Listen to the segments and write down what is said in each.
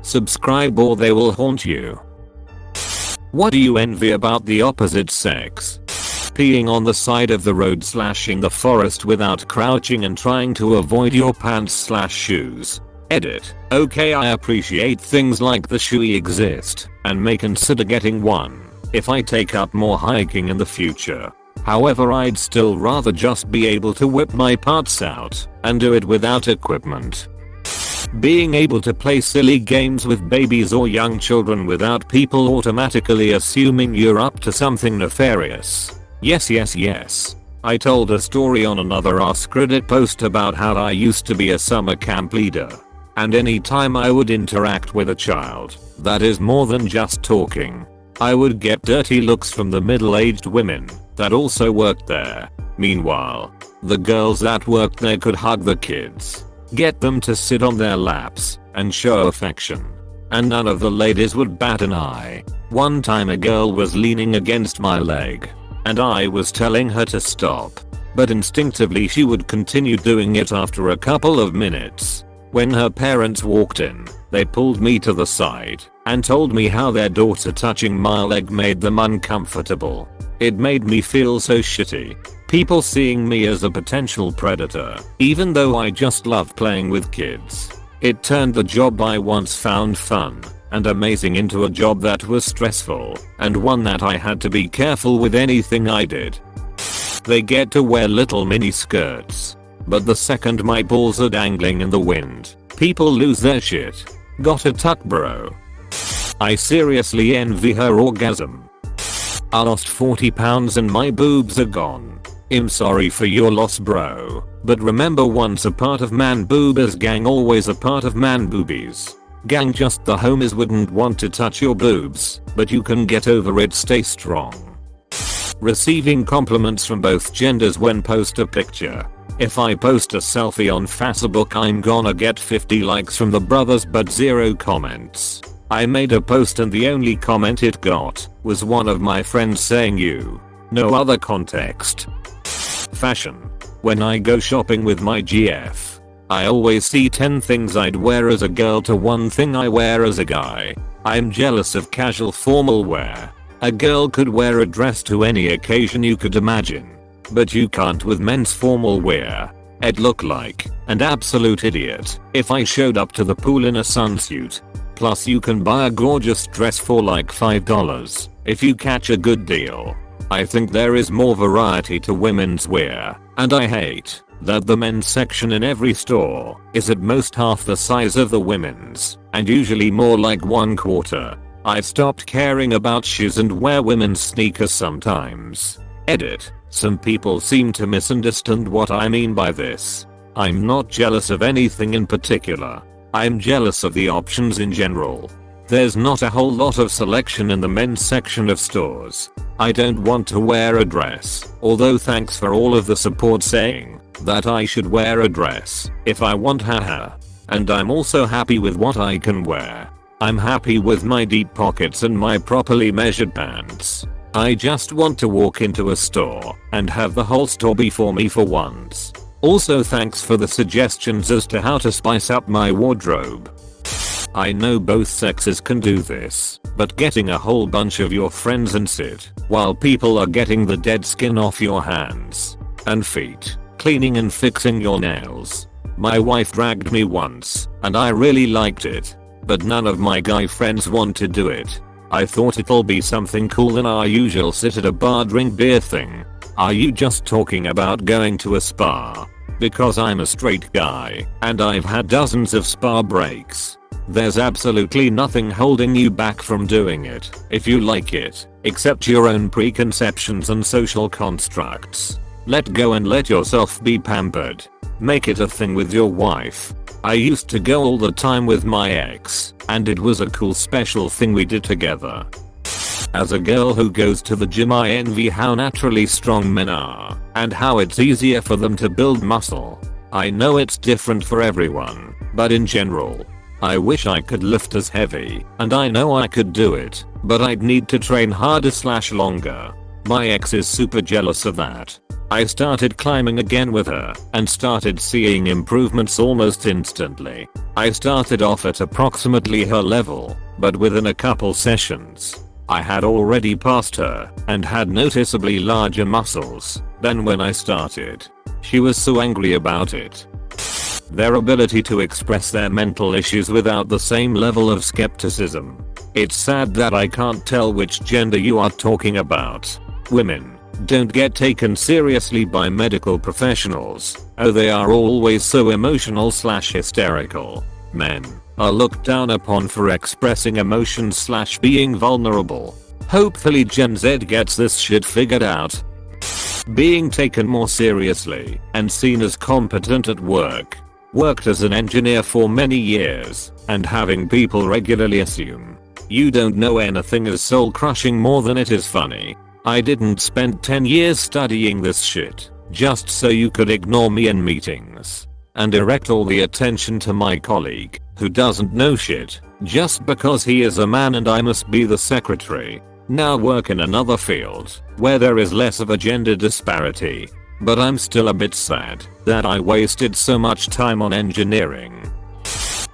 Subscribe or they will haunt you. What do you envy about the opposite sex? Peeing on the side of the road, slashing the forest without crouching and trying to avoid your pants/shoes. Edit. Okay, I appreciate things like the shoey exist and may consider getting one if I take up more hiking in the future. However, I'd still rather just be able to whip my parts out and do it without equipment. Being able to play silly games with babies or young children without people automatically assuming you're up to something nefarious. Yes. I told a story on another AskReddit post about how I used to be a summer camp leader. And anytime I would interact with a child, that is more than just talking, I would get dirty looks from the middle-aged women that also worked there. Meanwhile, the girls that worked there could hug the kids, get them to sit on their laps, and show affection. And none of the ladies would bat an eye. One time a girl was leaning against my leg, and I was telling her to stop, but instinctively she would continue doing it after a couple of minutes. When her parents walked in, they pulled me to the side and told me how their daughter touching my leg made them uncomfortable. It made me feel so shitty. People seeing me as a potential predator, even though I just love playing with kids. It turned the job I once found fun and amazing into a job that was stressful and one that I had to be careful with anything I did. They get to wear little mini skirts, but the second my balls are dangling in the wind, people lose their shit. Got a tuck, bro? I seriously envy her orgasm. I lost 40 pounds and my boobs are gone. I'm sorry for your loss, bro, but remember, once a part of man boobers, gang always a part of man boobies. Gang, just the homies wouldn't want to touch your boobs, but you can get over it, stay strong. Receiving compliments from both genders when post a picture. If I post a selfie on Facebook, I'm gonna get 50 likes from the brothers but 0 comments. I made a post and the only comment it got was one of my friends saying "you." No other context. Fashion. When I go shopping with my GF, I always see 10 things I'd wear as a girl to 1 thing I wear as a guy. I'm jealous of casual formal wear. A girl could wear a dress to any occasion you could imagine, but you can't with men's formal wear. I'd look like an absolute idiot if I showed up to the pool in a sunsuit. Plus, you can buy a gorgeous dress for like $5 if you catch a good deal. I think there is more variety to women's wear, and I hate that the men's section in every store is at most half the size of the women's, and usually more like 1/4. I've stopped caring about shoes and wear women's sneakers sometimes. Edit. Some people seem to misunderstand what I mean by this. I'm not jealous of anything in particular. I'm jealous of the options in general. There's not a whole lot of selection in the men's section of stores. I don't want to wear a dress, although thanks for all of the support saying that I should wear a dress if I want, haha. And I'm also happy with what I can wear. I'm happy with my deep pockets and my properly measured pants. I just want to walk into a store and have the whole store be for me for once. Also, thanks for the suggestions as to how to spice up my wardrobe. I know both sexes can do this, but getting a whole bunch of your friends and sit while people are getting the dead skin off your hands and feet, cleaning and fixing your nails. My wife dragged me once, and I really liked it, but none of my guy friends want to do it. I thought it'll be something cool than our usual sit at a bar drink beer thing. Are you just talking about going to a spa? Because I'm a straight guy, and I've had dozens of spa breaks. There's absolutely nothing holding you back from doing it if you like it, except your own preconceptions and social constructs. Let go and let yourself be pampered. Make it a thing with your wife. I used to go all the time with my ex, and it was a cool special thing we did together. As a girl who goes to the gym, I envy how naturally strong men are, and how it's easier for them to build muscle. I know it's different for everyone, but in general, I wish I could lift as heavy, and I know I could do it, but I'd need to train harder/longer. My ex is super jealous of that. I started climbing again with her and started seeing improvements almost instantly. I started off at approximately her level, but within a couple sessions, I had already passed her and had noticeably larger muscles than when I started. She was so angry about it. Their ability to express their mental issues without the same level of skepticism. It's sad that I can't tell which gender you are talking about. Women don't get taken seriously by medical professionals. Oh, they are always so emotional/hysterical. Men are looked down upon for expressing emotions/being vulnerable. Hopefully Gen Z gets this shit figured out. Being taken more seriously and seen as competent at work. Worked as an engineer for many years and having people regularly assume you don't know anything is soul crushing more than it is funny. I didn't spend 10 years studying this shit just so you could ignore me in meetings and direct all the attention to my colleague who doesn't know shit just because he is a man and I must be the secretary. Now work in another field where there is less of a gender disparity. But I'm still a bit sad that I wasted so much time on engineering.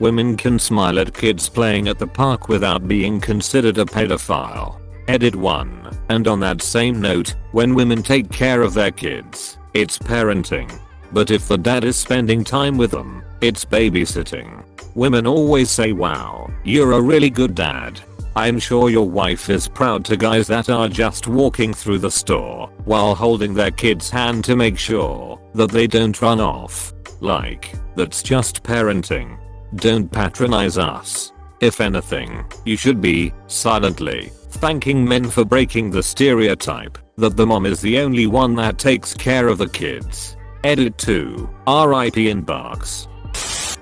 Women can smile at kids playing at the park without being considered a pedophile. Edit 1. And on that same note, when women take care of their kids, it's parenting. But if the dad is spending time with them, it's babysitting. Women always say, wow, you're a really good dad. I'm sure your wife is proud to guys that are just walking through the store while holding their kid's hand to make sure that they don't run off. Like, that's just parenting. Don't patronize us. If anything, you should be, silently, thanking men for breaking the stereotype that the mom is the only one that takes care of the kids. Edit 2. RIP inbox.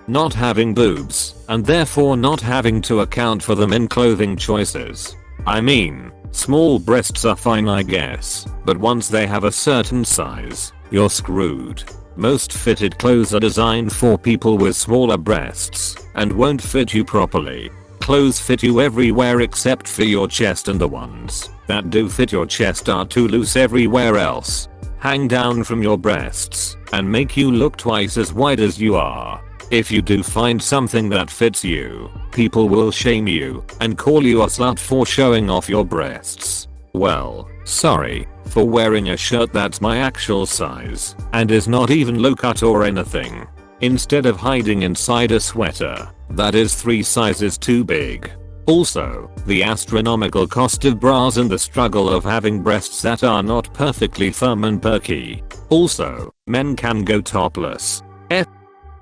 Not having boobs, and therefore not having to account for them in clothing choices. I mean, small breasts are fine I guess, but once they have a certain size, you're screwed. Most fitted clothes are designed for people with smaller breasts, and won't fit you properly. Clothes fit you everywhere except for your chest, and the ones that do fit your chest are too loose everywhere else. Hang down from your breasts, and make you look twice as wide as you are. If you do find something that fits you, people will shame you and call you a slut for showing off your breasts. Well, sorry for wearing a shirt that's my actual size and is not even low cut or anything. Instead of hiding inside a sweater that is 3 sizes too big. Also, the astronomical cost of bras and the struggle of having breasts that are not perfectly firm and perky. Also, men can go topless.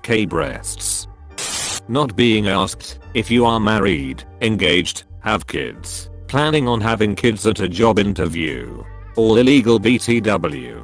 K breasts. Not being asked if you are married, engaged, have kids, planning on having kids at a job interview. All illegal BTW.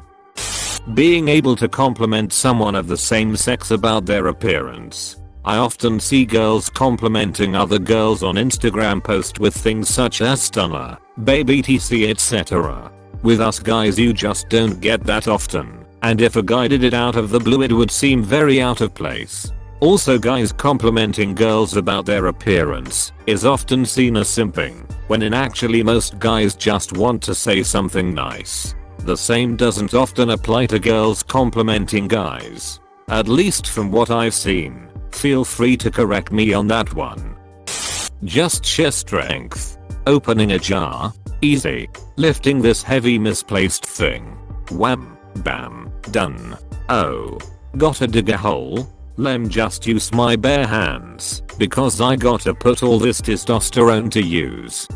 Being able to compliment someone of the same sex about their appearance. I often see girls complimenting other girls on Instagram posts with things such as stunner, babe etc etc. With us guys you just don't get that often. And if a guy did it out of the blue it would seem very out of place. Also guys complimenting girls about their appearance is often seen as simping, when in actually most guys just want to say something nice. The same doesn't often apply to girls complimenting guys. At least from what I've seen. Feel free to correct me on that one. Just sheer strength. Opening a jar. Easy. Lifting this heavy misplaced thing. Wham. Bam. Done. Oh. Gotta dig a hole? Lem just use my bare hands because I gotta put all this testosterone to use.